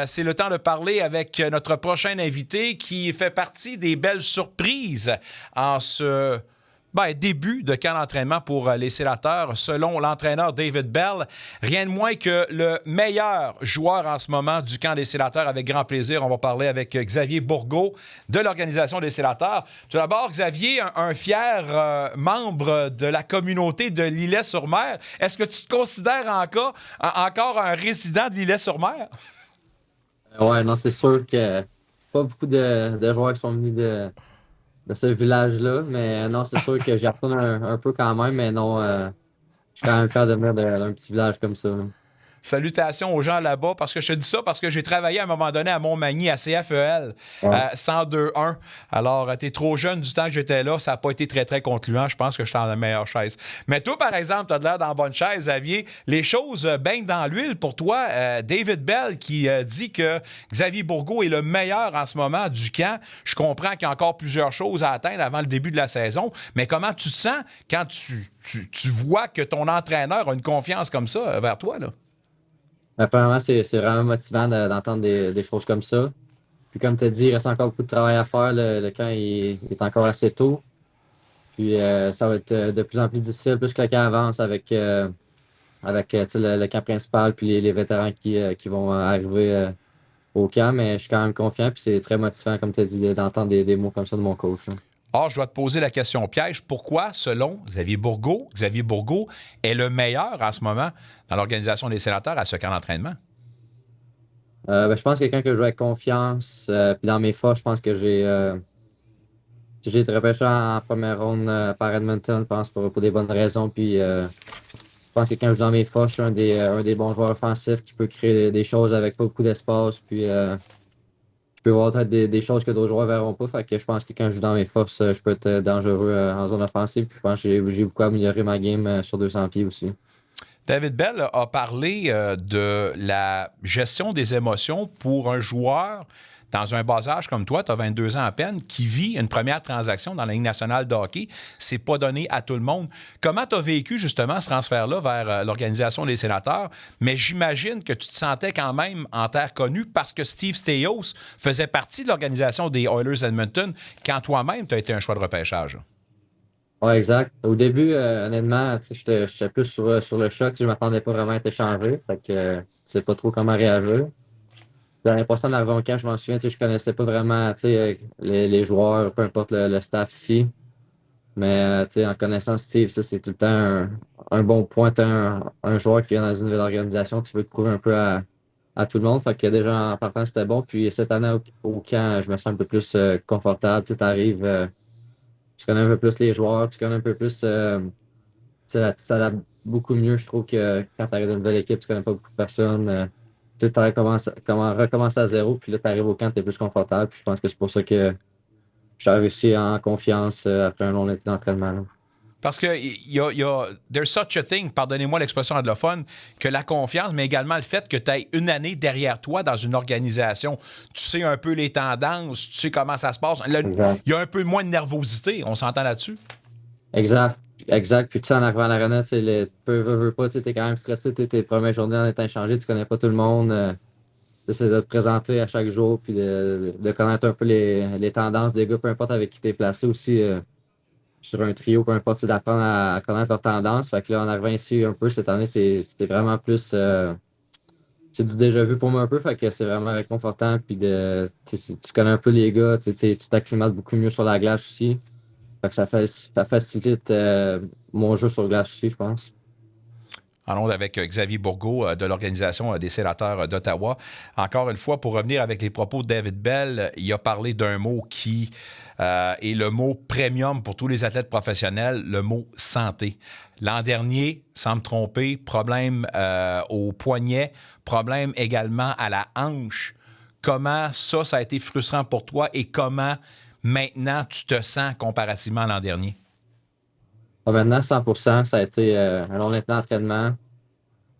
C'est le temps de parler avec notre prochain invité qui fait partie des belles surprises en ce début de camp d'entraînement pour les Sénateurs. Selon l'entraîneur David Bell, rien de moins que le meilleur joueur en ce moment du camp des Sénateurs. Avec grand plaisir, on va parler avec Xavier Bourgault de l'Organisation des Sénateurs. Tout d'abord, Xavier, un fier membre de la communauté de l'Îlet-sur-Mer. Est-ce que tu te considères encore un résident de l'Îlet-sur-Mer? Ouais, non, c'est sûr que pas beaucoup de joueurs qui sont venus de ce village-là, mais non, c'est sûr que j'y retourne un peu quand même, mais non, je suis quand même fier de venir d'un petit village comme ça. Salutations aux gens là-bas, parce que je te dis ça parce que j'ai travaillé à un moment donné à Montmagny, à CFEL, Ouais. 102-1. Alors, tu es trop jeune du temps que j'étais là, ça n'a pas été très, très concluant. Je pense que j'étais dans la meilleure chaise. Mais toi, par exemple, tu as l'air dans la bonne chaise, Xavier. Les choses baignent dans l'huile pour toi. David Bell qui dit que Xavier Bourgault est le meilleur en ce moment du camp. Je comprends qu'il y a encore plusieurs choses à atteindre avant le début de la saison, mais comment tu te sens quand tu vois que ton entraîneur a une confiance comme ça vers toi, là? Apparemment, c'est vraiment motivant d'entendre des choses comme ça. Puis comme tu as dit, il reste encore beaucoup de travail à faire. Le camp est encore assez tôt. Puis ça va être de plus en plus difficile, plus que le camp avance avec tu sais, le camp principal puis les vétérans qui vont arriver au camp. Mais je suis quand même confiant. Puis c'est très motivant, comme tu as dit, d'entendre des mots comme ça de mon coach, là. Or, je dois te poser la question piège. Pourquoi, selon Xavier Bourgault est le meilleur en ce moment dans l'Organisation des Sénateurs à ce camp d'entraînement? Je pense que quelqu'un que je joue avec confiance. Puis dans mes forces, je pense que j'ai été repêché en première ronde par Edmonton, je pense, pour des bonnes raisons. Puis je pense que quand je joue dans mes forces, je suis un des bons joueurs offensifs qui peut créer des choses avec pas beaucoup d'espace. Puis je peux voir peut-être des choses que d'autres joueurs ne verront pas. Fait que je pense que quand je joue dans mes forces, je peux être dangereux en zone offensive. Puis je pense que j'ai beaucoup amélioré ma game sur 200 pieds aussi. David Bell a parlé de la gestion des émotions pour un joueur dans un bas âge comme toi, tu as 22 ans à peine, qui vit une première transaction dans la Ligue nationale de hockey. C'est pas donné à tout le monde. Comment tu as vécu justement ce transfert-là vers l'Organisation des Sénateurs? Mais j'imagine que tu te sentais quand même en terre connue parce que Steve Staios faisait partie de l'Organisation des Oilers Edmonton quand toi-même, tu as été un choix de repêchage. Ouais, exact. Au début, honnêtement, tu sais, j'étais plus sur le choc. Tu sais, je ne m'attendais pas vraiment à être échangé. Fait que je sais pas trop comment réagir. L'année passée, en arrivant au camp, je m'en souviens, tu sais, je connaissais pas vraiment tu sais, les joueurs, peu importe le staff ici. Mais tu sais, en connaissant Steve, ça, c'est tout le temps un bon point. T'es un joueur qui vient dans une nouvelle organisation, tu veux te prouver un peu à tout le monde. Fait que déjà, en partant, c'était bon. Puis cette année, au camp, je me sens un peu plus confortable. Tu arrives, tu connais un peu plus les joueurs, tu connais un peu plus. Tu s'adaptes beaucoup mieux, je trouve, que quand tu arrives dans une nouvelle équipe, tu connais pas beaucoup de personnes. Tu recommencer à zéro, puis là, tu arrives au camp, tu es plus confortable. Puis je pense que c'est pour ça que j'ai réussi en confiance après un long été d'entraînement, là. Parce que there's such a thing, pardonnez-moi l'expression anglophone, que la confiance, mais également le fait que tu aies une année derrière toi dans une organisation. Tu sais un peu les tendances, tu sais comment ça se passe. Il y a un peu moins de nervosité, on s'entend là-dessus? Exact. Exact. Puis tu sais, en arrivant à l'arena, veux pas, tu es quand même stressé, tes premières journées en étant échangé, tu connais pas tout le monde. Tu essaies de te présenter à chaque jour, puis de connaître un peu les tendances des gars, peu importe avec qui tu es placé aussi sur un trio, peu importe, c'est d'apprendre à connaître leurs tendances. Fait que là, en arrivant ici un peu cette année, c'était vraiment plus c'est du déjà vu pour moi un peu, fait que c'est vraiment réconfortant. Puis tu connais un peu les gars, tu t'acclimates beaucoup mieux sur la glace aussi. Fait que ça facilite mon jeu sur glace aussi, je pense. En ondes avec Xavier Bourgault de l'Organisation des Sénateurs d'Ottawa. Encore une fois, pour revenir avec les propos de David Bell, il a parlé d'un mot qui est le mot premium pour tous les athlètes professionnels, le mot santé. L'an dernier, sans me tromper, problème au poignet, problème également à la hanche. Comment ça a été frustrant pour toi et comment maintenant tu te sens comparativement à l'an dernier? Maintenant, 100%, ça a été un long été d'entraînement.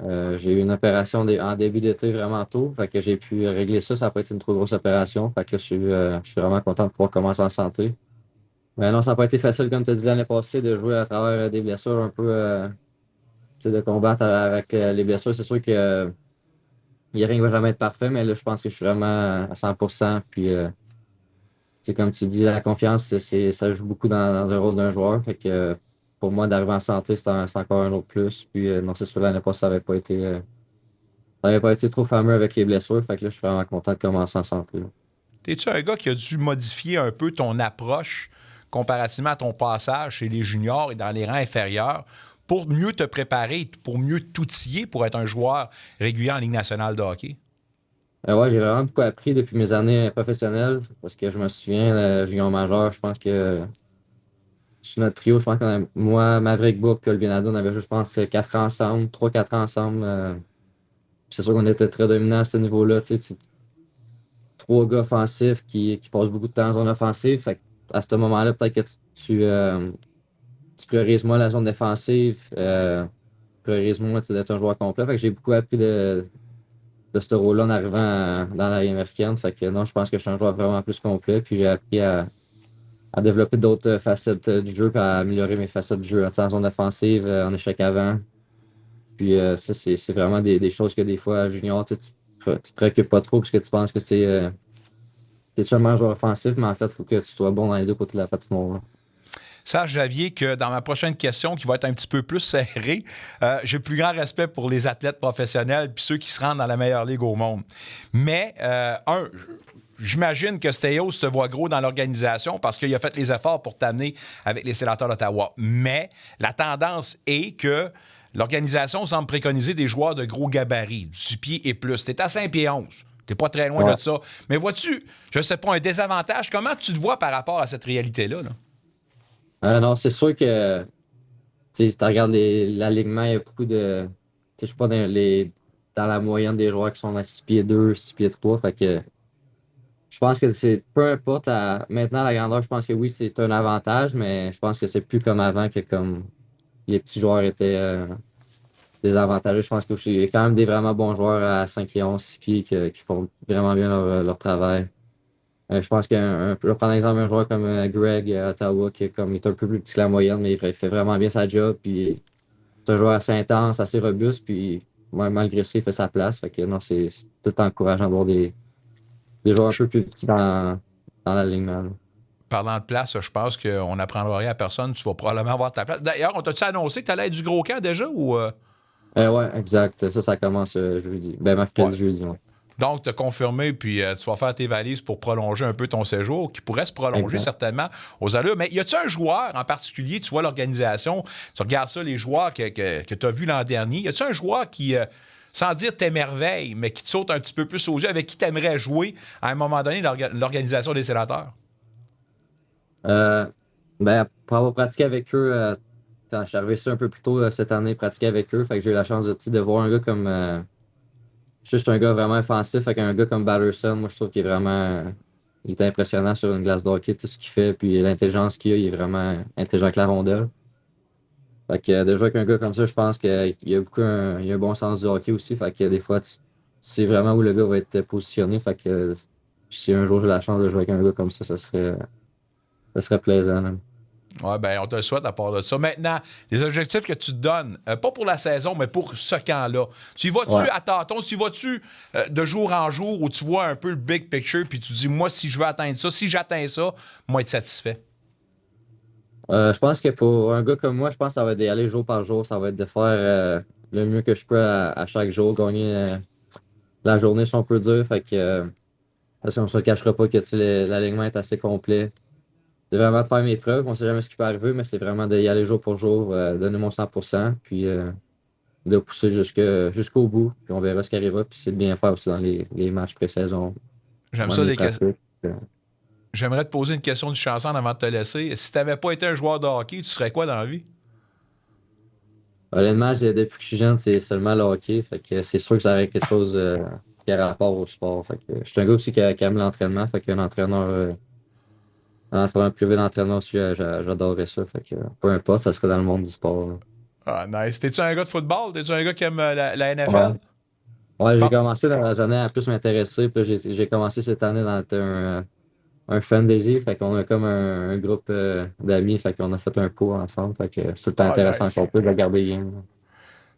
J'ai eu une opération en début d'été vraiment tôt. Fait que j'ai pu régler ça. Ça n'a pas été une trop grosse opération. Fait que je suis vraiment content de pouvoir commencer en santé. Mais non, ça n'a pas été facile, comme tu as dit l'année passée, de jouer à travers des blessures un peu, tu sais, de combattre avec les blessures. C'est sûr que il y a rien qui va jamais être parfait, mais là, je pense que je suis vraiment à 100%. Puis, comme tu dis, la confiance, ça joue beaucoup dans le rôle d'un joueur. Fait que pour moi, d'arriver en santé, c'est encore un autre plus. Puis, non, c'est sûr, l'année passée, ça avait pas été trop fameux avec les blessures. Fait que là, je suis vraiment content de commencer en santé. T'es-tu un gars qui a dû modifier un peu ton approche comparativement à ton passage chez les juniors et dans les rangs inférieurs pour mieux te préparer, pour mieux t'outiller pour être un joueur régulier en Ligue nationale de hockey? Ouais, j'ai vraiment beaucoup appris depuis mes années professionnelles. Parce que je me souviens, le junior majeur, je pense que sur notre trio, je pense que moi, Maverick Book et Olivier Nadeau, on avait juste, je pense, 4 ans ensemble, 3-4 ans ensemble. C'est sûr qu'on était très dominants à ce niveau-là. Tu sais, trois gars offensifs qui passent beaucoup de temps en zone offensive. Fait à ce moment-là, peut-être que tu priorises moins la zone défensive, priorises moins d'être un joueur complet. Fait que j'ai beaucoup appris de ce rôle-là en arrivant dans la Ligue américaine. Fait que non, je pense que je suis un joueur vraiment plus complet. Puis j'ai appris à développer d'autres facettes du jeu, puis à améliorer mes facettes du jeu en zone offensive, en échec avant. Puis ça, c'est vraiment des choses que des fois, junior, tu te préoccupes pas trop parce que tu penses que t'es seulement un joueur offensif, mais en fait, il faut que tu sois bon dans les deux côtés de la patinoire. Sache, Javier, que dans ma prochaine question, qui va être un petit peu plus serrée, j'ai le plus grand respect pour les athlètes professionnels puis ceux qui se rendent dans la meilleure ligue au monde. Mais, j'imagine que Steyos te voit gros dans l'organisation parce qu'il a fait les efforts pour t'amener avec les Sénateurs d'Ottawa. Mais la tendance est que l'organisation semble préconiser des joueurs de gros gabarits, du 6 pieds et plus. T'es à 5 pieds 11. T'es pas très loin Ouais. de ça. Mais vois-tu, je sais pas, un désavantage, comment tu te vois par rapport à cette réalité-là, là? Non, c'est sûr que si tu regardes l'alignement, il y a beaucoup de. Je suis pas dans la moyenne des joueurs qui sont à 6 pieds 2, 6 pieds 3. Fait que je pense que c'est peu importe. Maintenant, la grandeur, je pense que oui, c'est un avantage, mais je pense que c'est plus comme avant que comme les petits joueurs étaient désavantagés. Je pense qu'il y a quand même des vraiment bons joueurs à 5 pieds 11, 6 pieds qui font vraiment bien leur travail. Je pense je vais prendre l'exemple d'un joueur comme Greg à Ottawa, il est un peu plus petit que la moyenne, mais il fait vraiment bien sa job. Puis c'est un joueur assez intense, assez robuste, puis malgré ça, il fait sa place. Fait que non, c'est tout encourageant de voir des joueurs un peu plus petits dans l'alignement. Parlant de place, je pense qu'on n'apprendra rien à personne. Tu vas probablement avoir ta place. D'ailleurs, on t'a-tu annoncé que tu allais être du gros camp déjà ou. Ouais, exact. Ça commence jeudi. Ben, Ouais. mercredi, jeudi, ouais. Donc, tu as confirmé, puis tu vas faire tes valises pour prolonger un peu ton séjour, qui pourrait se prolonger Exact. certainement aux allures. Mais y a-tu un joueur en particulier, tu vois l'organisation, tu regardes ça, les joueurs que tu as vus l'an dernier, y a-tu un joueur qui, sans dire t'émerveille, mais qui te saute un petit peu plus aux yeux, avec qui tu aimerais jouer à un moment donné dans l'organisation des sénateurs? Euh, pour avoir pratiqué avec eux, quand je suis arrivé ici un peu plus tôt cette année, pratiquer avec eux, fait que j'ai eu la chance de voir un gars comme. Juste un gars vraiment offensif, fait qu'un gars comme Batterson, moi je trouve qu'il est vraiment. Il est impressionnant sur une glace de hockey, tout ce qu'il fait, puis l'intelligence qu'il a, il est vraiment intelligent avec la rondelle. Fait que de jouer avec un gars comme ça, je pense qu'il y a il y a un bon sens du hockey aussi. Fait que des fois, tu sais vraiment où le gars va être positionné. Fait que si un jour j'ai la chance de jouer avec un gars comme ça serait plaisant, là. Oui, bien, on te le souhaite à part de ça. Maintenant, les objectifs que tu te donnes, pas pour la saison, mais pour ce camp-là. Tu y vas-tu Ouais. à tâtons? Tu y vas-tu de jour en jour où tu vois un peu le big picture puis tu dis, moi, si je veux atteindre ça, si j'atteins ça, moi, être satisfait? Je pense que pour un gars comme moi, je pense que ça va être d'y aller jour par jour. Ça va être de faire le mieux que je peux à chaque jour, gagner la journée si on peut dire. Fait que parce qu'on ne se le cachera pas que tu sais, l'alignement est assez complet. C'est vraiment de faire mes preuves. On ne sait jamais ce qui peut arriver, mais c'est vraiment d'y aller jour pour jour, donner mon 100%, puis de pousser jusqu'au bout. Puis on verra ce qui arrivera. Puis c'est de bien faire aussi dans les matchs pré-saison, J'aime dans ça, les les questions. pratiques. J'aimerais te poser une question du chanson avant de te laisser. Si tu n'avais pas été un joueur de hockey, tu serais quoi dans la vie? Honnêtement, depuis que je suis jeune, c'est seulement le hockey. Fait que c'est sûr que ça aurait quelque chose qui a rapport au sport. Fait que je suis un gars aussi qui aime l'entraînement. Fait qu'un entraîneur privé d'entraînement aussi, j'adorerais ça. Fait que peu importe, ça serait dans le monde du sport, là. Ah, nice. T'es-tu un gars de football? T'es-tu un gars qui aime la Ouais. NFL? Ouais, j'ai Bon. commencé dans les années à plus m'intéresser. Puis là, j'ai commencé cette année dans un fantasy. Fait qu'on a comme un groupe d'amis. Fait qu'on a fait un pot ensemble. Fait que c'est tout le temps Ah, intéressant nice. qu'on peut de regarder les games.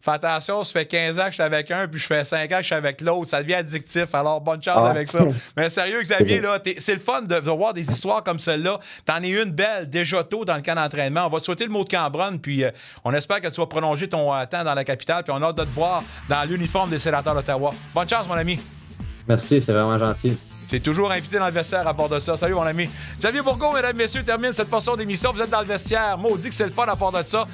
Fais attention, ça fait 15 ans que je suis avec un, puis je fais 5 ans que je suis avec l'autre. Ça devient addictif. Alors, bonne chance avec ça. Mais sérieux, Xavier, là, c'est le fun de voir des histoires comme celle-là. T'en es une belle déjà tôt dans le camp d'entraînement. On va te souhaiter le mot de Cambronne, puis on espère que tu vas prolonger ton temps dans la capitale, puis on a hâte de te voir dans l'uniforme des Sénateurs d'Ottawa. Bonne chance, mon ami. Merci, c'est vraiment gentil. C'est toujours invité dans le vestiaire à part de ça. Salut, mon ami. Xavier Bourgault, mesdames, messieurs, termine cette portion d'émission. Vous êtes dans le vestiaire. Maudit que c'est le fun à part de ça.